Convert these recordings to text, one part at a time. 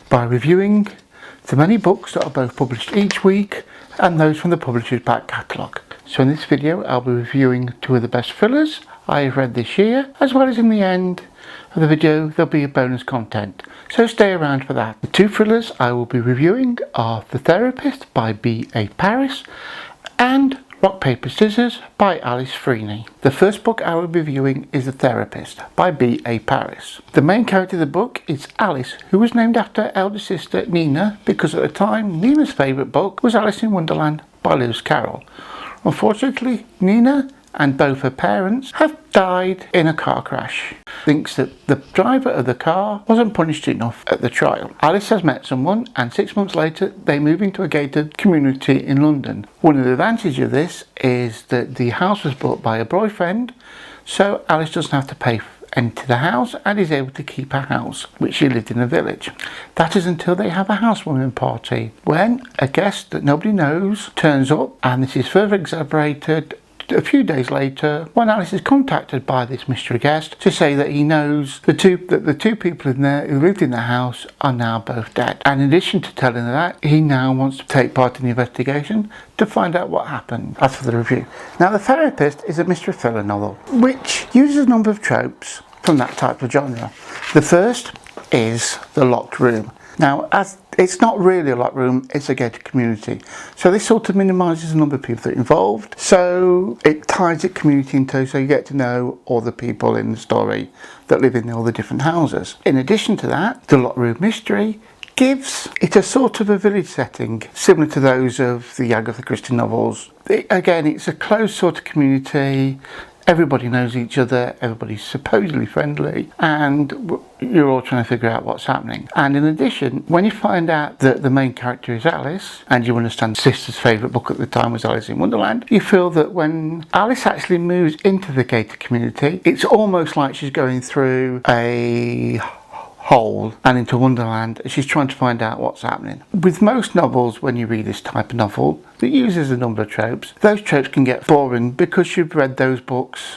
by reviewing the many books that are both published each week and those from the publisher's back catalogue. So in this video I'll be reviewing 2 of the best thrillers I have read this year, as well as in the end of the video there'll be a bonus content, so stay around for that. The 2 thrillers I will be reviewing are The Therapist by B.A. Paris and Rock, Paper, Scissors by Alice Freeney. The first book I will be reviewing is The Therapist by B.A. Paris. The main character of the book is Alice, who was named after her elder sister Nina because at the time Nina's favourite book was Alice in Wonderland by Lewis Carroll. Unfortunately, Nina and both her parents have died in a car crash. Thinks that the driver of the car wasn't punished enough at the trial. Alice has met someone and 6 months later they move into a gated community in London. One of the advantages of this is that the house was bought by her boyfriend, so Alice doesn't have to pay into the house and is able to keep her house, which she lived in a village. That is until they have a housewarming party, when a guest that nobody knows turns up, and this is further exacerbated a few days later when Alice is contacted by this mystery guest to say that he knows that the two people in there who lived in the house are now both dead. And in addition to telling her that, he now wants to take part in the investigation to find out what happened. As for the review. Now, The Therapist is a mystery thriller novel which uses a number of tropes from that type of genre. The first is the locked room. Now, as it's not really a locked room, it's a gated community. So this sort of minimises the number of people that are involved. So it ties the community into, so you get to know all the people in the story that live in all the different houses. In addition to that, the locked room mystery gives it a sort of a village setting, similar to those of the Agatha Christie novels. Again, it's a closed sort of community. Everybody knows each other, everybody's supposedly friendly, and you're all trying to figure out what's happening. And in addition, when you find out that the main character is Alice, and you understand sister's favourite book at the time was Alice in Wonderland, you feel that when Alice actually moves into the gated community, it's almost like she's going through a hole and into Wonderland. She's trying to find out what's happening. With most novels, when you read this type of novel that uses a number of tropes, those tropes can get boring because you've read those books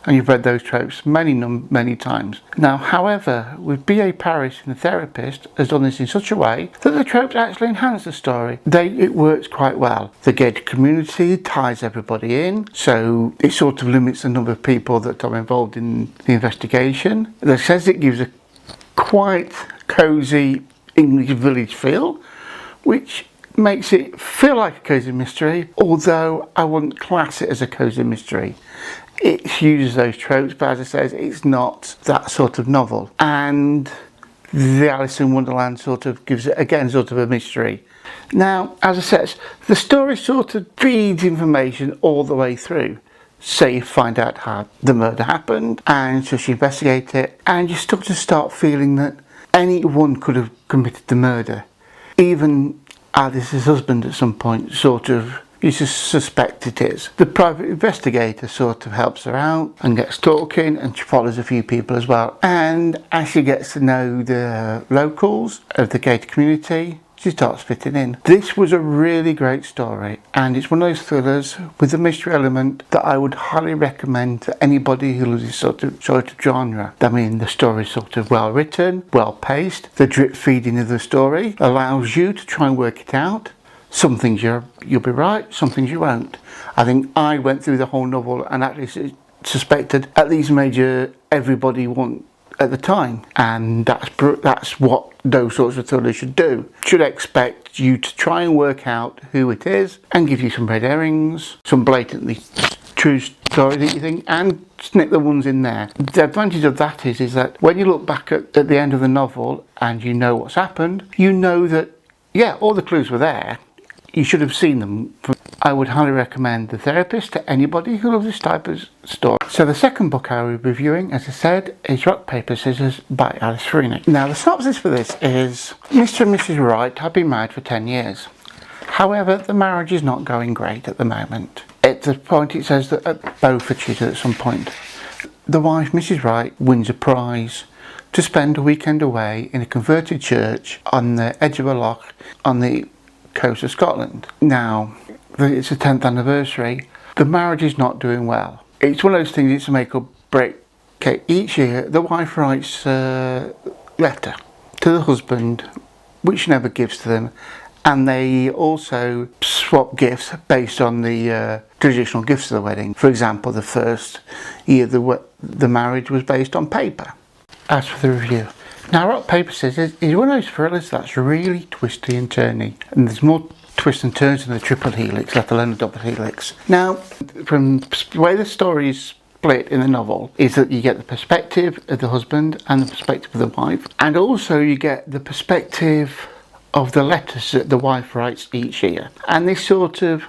and you've read those tropes many times. Now, however, with B.A. Paris in The Therapist has done this in such a way that the tropes actually enhance the story. It works quite well. The gated community ties everybody in, so it sort of limits the number of people that are involved in the investigation. It says it gives a quite cosy English village feel, which makes it feel like a cosy mystery, although I wouldn't class it as a cosy mystery. It uses those tropes, but as I said, it's not that sort of novel. And the Alice in Wonderland sort of gives it, again, sort of a mystery. Now, as I said, the story sort of feeds information all the way through. So you find out how the murder happened, and so she investigates it, and you start feeling that anyone could have committed the murder. Even Alice's husband at some point you just suspect it is. The private investigator sort of helps her out and gets talking, and she follows a few people as well. And as she gets to know the locals of the gated community, she starts fitting in. This was a really great story, and it's one of those thrillers with a mystery element that I would highly recommend to anybody who loves this sort of genre. I mean, the story's sort of well written, well paced. The drip feeding of the story allows you to try and work it out. Some things you'll be right, some things you won't. I think I went through the whole novel and actually suspected at least everybody won at the time, and that's what those sorts of thrillers should do. Should expect you to try and work out who it is and give you some red herrings, some blatantly true stories that you think, and snip the ones in there. The advantage of that is that when you look back at the end of the novel and you know what's happened, you know that, yeah, all the clues were there. You should have seen them. I would highly recommend The Therapist to anybody who loves this type of story. So the second book I will be reviewing, as I said, is Rock, Paper, Scissors by Alice Freeney. Now, the synopsis for this is Mr. and Mrs. Wright have been married for 10 years. However, the marriage is not going great at the moment. At the point it says that both are cheated at some point. The wife, Mrs. Wright, wins a prize to spend a weekend away in a converted church on the edge of a loch on the coast of Scotland. Now, it's the 10th anniversary. The marriage is not doing well. It's one of those things, it's a make or break. Okay, each year the wife writes a letter to the husband which never gives to them, and they also swap gifts based on the traditional gifts of the wedding. For example, the first year the marriage was based on paper. As for the review, now Rock Paper Scissors is one of those thrillers that's really twisty and turny, and there's more twists and turns in the triple helix, let alone the double helix. Now, from the way the story is split in the novel is that you get the perspective of the husband and the perspective of the wife, and also you get the perspective of the letters that the wife writes each year. And this sort of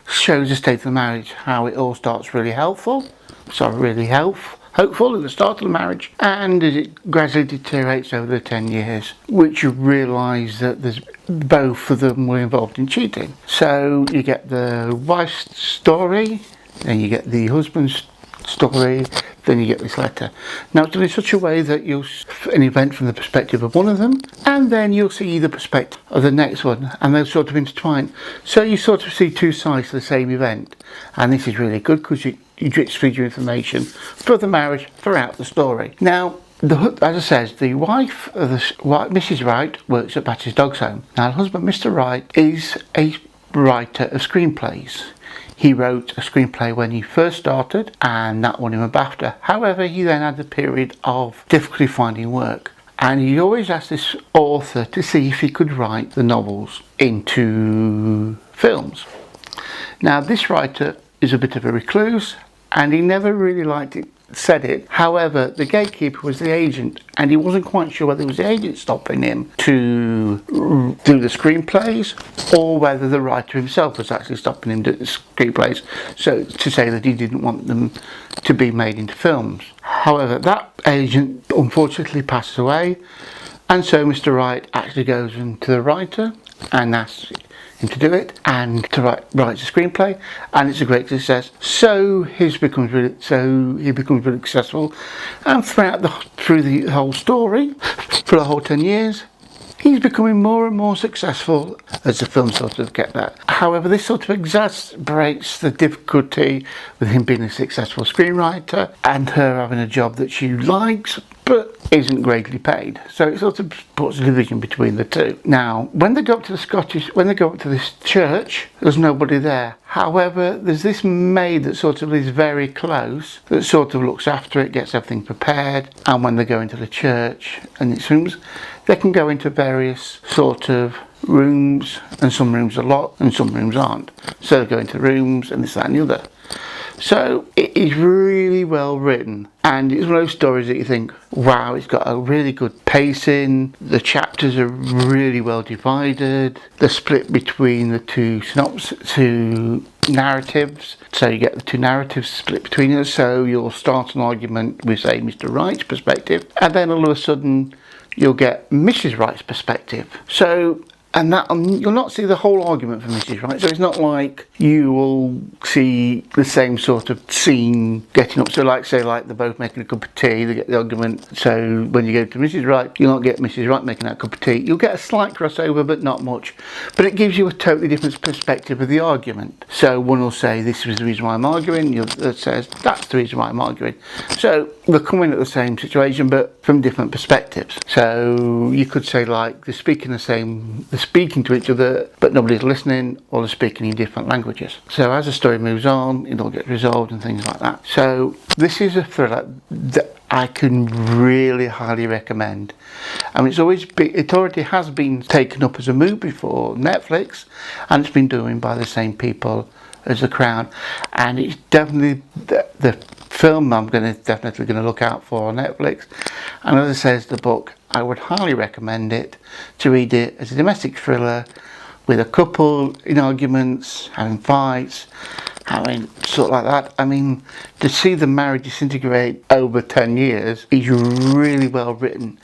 shows the state of the marriage, how it all starts really hopeful at the start of the marriage, and as it gradually deteriorates over the 10 years, which you realise that both of them were involved in cheating. So you get the wife's story, then you get the husband's story, then you get this letter. Now it's done in such a way that you'll see an event from the perspective of one of them, and then you'll see the perspective of the next one, and they'll sort of intertwine. So you sort of see two sides to the same event, and this is really good because you drip feed your information for the marriage throughout the story. Now, as I said, the wife of Mrs. Wright works at Patty's Dog's Home. Now, the husband, Mr. Wright, is a writer of screenplays. He wrote a screenplay when he first started, and that won him a BAFTA. However, he then had a period of difficulty finding work, and he always asked this author to see if he could write the novels into films. Now, this writer is a bit of a recluse, and he never really said it. However, the gatekeeper was the agent, and he wasn't quite sure whether it was the agent stopping him to do the screenplays, or whether the writer himself was actually stopping him doing the screenplays, so to say that he didn't want them to be made into films. However, that agent unfortunately passes away, and so Mr. Wright actually goes into the writer and asks him to do it, and to write a screenplay, and it's a great success. So he becomes really successful, and through the whole story, for the whole 10 years, he's becoming more and more successful as the film sort of get that. However, this sort of exacerbates the difficulty with him being a successful screenwriter and her having a job that she likes but isn't greatly paid. So it sort of puts a division between the two. Now, when they go up to this church, there's nobody there. However, there's this maid that sort of lives very close, that sort of looks after it, gets everything prepared, and when they go into the church and its rooms, they can go into various sort of rooms, and some rooms are locked and some rooms aren't. So they go into rooms and this, that and the other. So it is really well written, and it's one of those stories that you think, wow, it's got a really good pacing, the chapters are really well divided, the split between the two narratives, so you get the two narratives split between us, so you'll start an argument with, say, Mr. Wright's perspective, and then all of a sudden you'll get Mrs. Wright's perspective. So, and you'll not see the whole argument from Mrs. Wright, so it's not like you will see the same sort of scene getting up. So they're both making a cup of tea, they get the argument. So when you go to Mrs. Wright, you'll not get Mrs. Wright making that cup of tea. You'll get a slight crossover, but not much. But it gives you a totally different perspective of the argument. So one will say, this is the reason why I'm arguing, the other says, that's the reason why I'm arguing. So they're coming at the same situation, but from different perspectives. So you could say, like, they're speaking to each other, but nobody's listening, or they're speaking in different languages. So as the story moves on, it all gets resolved and things like that. So this is a thriller that I can really highly recommend. I mean, it already has been taken up as a movie for Netflix, and it's been done by the same people as The Crown, and it's definitely the film I'm definitely going to look out for on Netflix. And as it says, the book, I would highly recommend it, to read it as a domestic thriller with a couple in arguments, having fights, having sort like that. I mean, to see the marriage disintegrate over 10 years is really well written,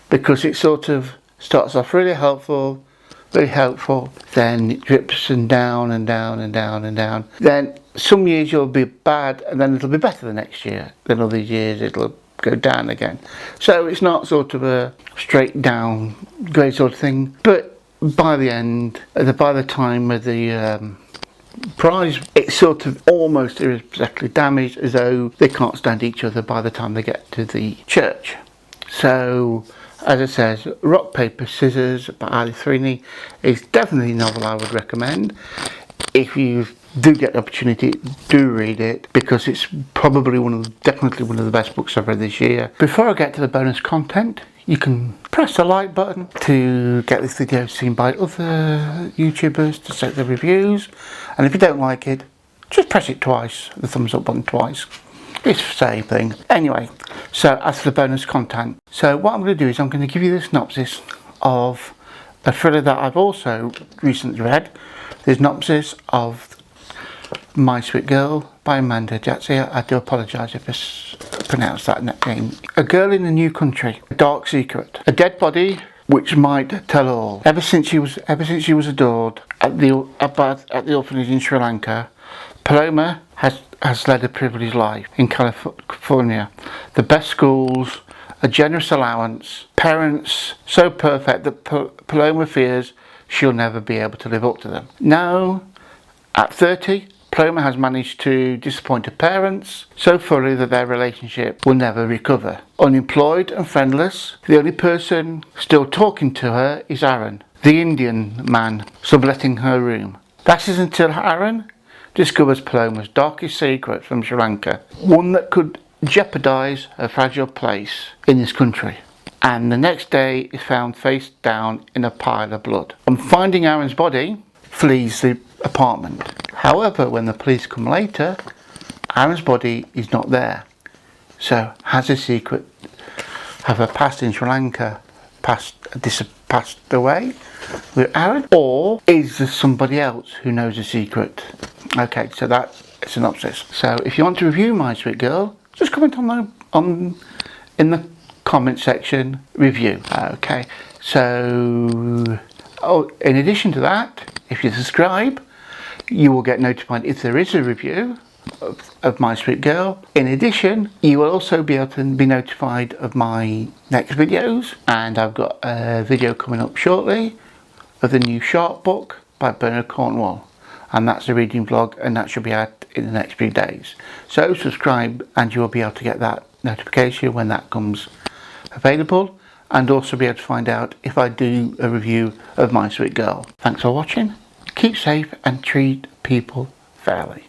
because it sort of starts off really helpful, very helpful, then it drips and down and down and down and down. Then some years you'll be bad, and then it'll be better the next year. Then other years it'll go down again. So it's not sort of a straight down grade sort of thing, but by the end, by the time of the prize, it's sort of almost irreparably damaged, as though they can't stand each other by the time they get to the church. So As it says, Rock, Paper, Scissors by Freeney is definitely a novel I would recommend. If you do get the opportunity, do read it, because it's probably definitely one of the best books I've read this year. Before I get to the bonus content, you can press the like button to get this video seen by other YouTubers to set the reviews, and if you don't like it, just press it twice, the thumbs up button twice. It's the same thing. Anyway, so as for the bonus content, so what I'm going to do is I'm going to give you the synopsis of a thriller that I've also recently read. The synopsis of My Sweet Girl by Jayatissa. I do apologise if I pronounced that name. A girl in a new country, a dark secret, a dead body which might tell all. Ever since she was adored at the orphanage in Sri Lanka, Paloma has led a privileged life in California. The best schools, a generous allowance, parents so perfect that Paloma fears she'll never be able to live up to them. Now, at 30, Paloma has managed to disappoint her parents so fully that their relationship will never recover. Unemployed and friendless, the only person still talking to her is Aaron, the Indian man subletting her room. That is until Aaron discovers Paloma's darkest secret from Sri Lanka, one that could jeopardise her fragile place in this country. And the next day is found face down in a pile of blood. On finding Aaron's body, flees the apartment. However, when the police come later, Aaron's body is not there. So, has a secret have her past in Sri Lanka passed away with Aaron, or is there somebody else who knows a secret? Okay, so that's a synopsis. So, if you want to review My Sweet Girl, just comment in the comment section review. Okay, so in addition to that, if you subscribe, you will get notified if there is a review of My Sweet Girl. In addition, you will also be able to be notified of my next videos, and I've got a video coming up shortly of the new Sharp book by Bernard Cornwell, and that's a reading vlog, and that should be out in the next few days. So subscribe and you will be able to get that notification when that comes available, and also be able to find out if I do a review of My Sweet Girl. Thanks for watching, keep safe and treat people fairly.